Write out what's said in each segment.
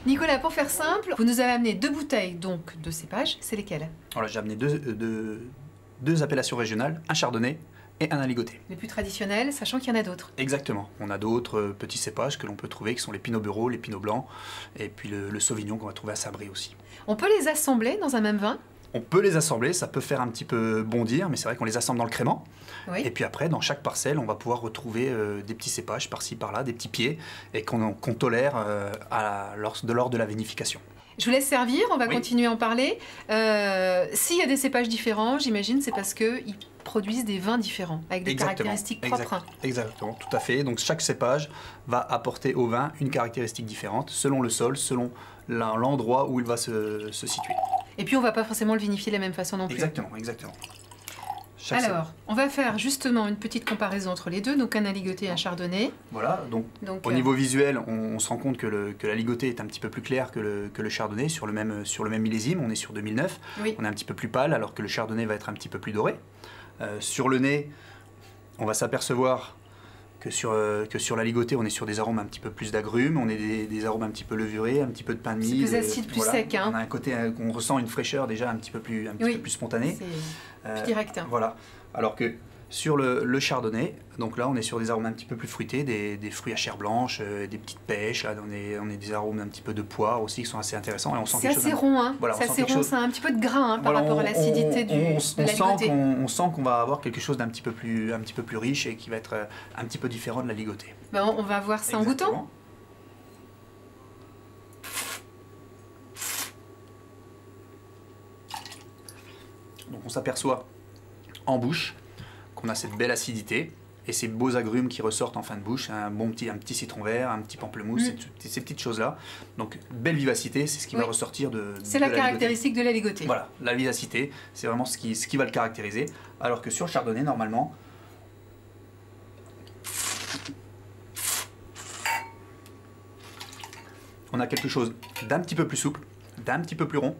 Nicolas, pour faire simple, vous nous avez amené 2 bouteilles, donc 2 cépages, c'est lesquels? Voilà, j'ai amené deux appellations régionales, un chardonnay et un aligoté. Les plus traditionnels, sachant qu'il y en a d'autres. Exactement. On a d'autres petits cépages que l'on peut trouver, qui sont les pinots bureaux, les pinots blancs, et puis le sauvignon qu'on va trouver à Saint-Brie aussi. On peut les assembler dans un même vin? On peut les assembler, ça peut faire un petit peu bondir, mais c'est vrai qu'on les assemble dans le crément. Oui. Et puis après, dans chaque parcelle, on va pouvoir retrouver des petits cépages par-ci, par-là, des petits pieds, et qu'on tolère lors de la vinification. Je vous laisse servir, on va Oui. continuer à en parler. S'il y a des cépages différents, j'imagine c'est parce qu'ils produisent des vins différents, avec des caractéristiques propres. Exactement, tout à fait. Donc chaque cépage va apporter au vin une caractéristique différente, selon le sol, selon l'endroit où il va se situer. Et puis on ne va pas forcément le vinifier de la même façon non plus. Exactement, exactement. Alors, on va faire justement une petite comparaison entre les deux, donc un aligoté et un chardonnay. Voilà, donc au niveau visuel, on se rend compte que l'aligoté est un petit peu plus clair que le chardonnay sur le même millésime, on est sur 2009, oui. On est un petit peu plus pâle alors que le chardonnay va être un petit peu plus doré. Sur le nez, on va s'apercevoir que sur l'aligoté, on est sur des arômes un petit peu plus d'agrumes, on est des arômes un petit peu levurés, un petit peu de pain de mie. C'est plus acide, plus sec. Hein. On a un côté, on ressent une fraîcheur déjà un petit peu plus spontanée. C'est plus direct. Hein. Voilà. Alors que sur le chardonnay, donc là on est sur des arômes un petit peu plus fruités, des fruits à chair blanche, des petites pêches, là on est des arômes un petit peu de poire aussi qui sont assez intéressants. C'est assez rond, hein. Voilà, c'est assez rond, ça a un petit peu de gras hein, par rapport à l'acidité de l'aligoté. On sent qu'on va avoir quelque chose d'un petit peu plus riche et qui va être un petit peu différent de l'aligoté. Ben, on va voir ça en goûtant. Donc on s'aperçoit en bouche qu'on a cette belle acidité et ces beaux agrumes qui ressortent en fin de bouche, un petit citron vert, un petit pamplemousse, ces petites choses-là. Donc belle vivacité, c'est ce qui va ressortir de C'est la caractéristique de l'aligoté. Voilà, la vivacité, c'est vraiment ce qui va le caractériser. Alors que sur le chardonnay, normalement, on a quelque chose d'un petit peu plus souple, d'un petit peu plus rond.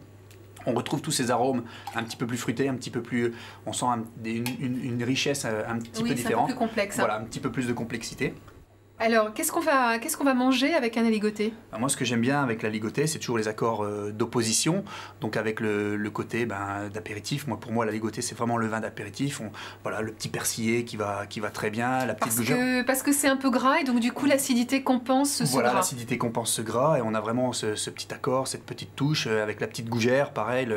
On retrouve tous ces arômes un petit peu plus fruités, un petit peu plus... On sent une richesse un petit peu différente. Un peu plus complexe. Voilà, un petit peu plus de complexité. Alors, qu'est-ce qu'on va manger avec un aligoté? Moi, ce que j'aime bien avec l'aligoté, c'est toujours les accords d'opposition. Donc avec le côté d'apéritif. Pour moi, l'aligoté, c'est vraiment le vin d'apéritif. Voilà, le petit persillé qui va très bien, la petite gougère. Parce que c'est un peu gras et donc du coup, l'acidité compense ce gras. Voilà, l'acidité compense ce gras et on a vraiment ce petit accord, cette petite touche avec la petite gougère. Pareil,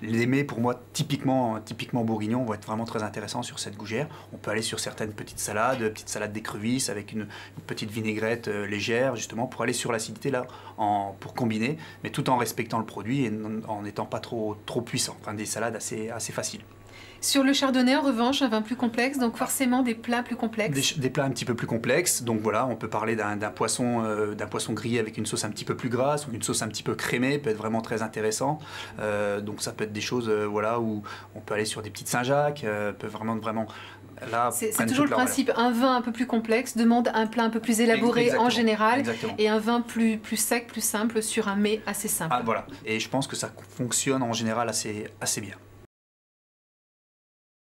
les mets, pour moi, typiquement bourguignon, vont être vraiment très intéressants sur cette gougère. On peut aller sur certaines petites salades d'écrevisses avec une petite vinaigrette légère justement pour aller sur l'acidité là pour combiner, mais tout en respectant le produit et en n'étant pas trop puissant, enfin des salades assez faciles. Sur le chardonnay en revanche, un vin plus complexe, donc forcément des plats plus complexes. Des plats un petit peu plus complexes, donc voilà, on peut parler d'un poisson grillé avec une sauce un petit peu plus grasse ou une sauce un petit peu crémée, peut être vraiment très intéressant. Donc ça peut être des choses voilà, où on peut aller sur des petites Saint-Jacques, peut vraiment c'est toujours le principe, un vin un peu plus complexe demande un plat un peu plus élaboré en général, et un vin plus sec, plus simple sur un mets assez simple. Ah, voilà, et je pense que ça fonctionne en général assez bien.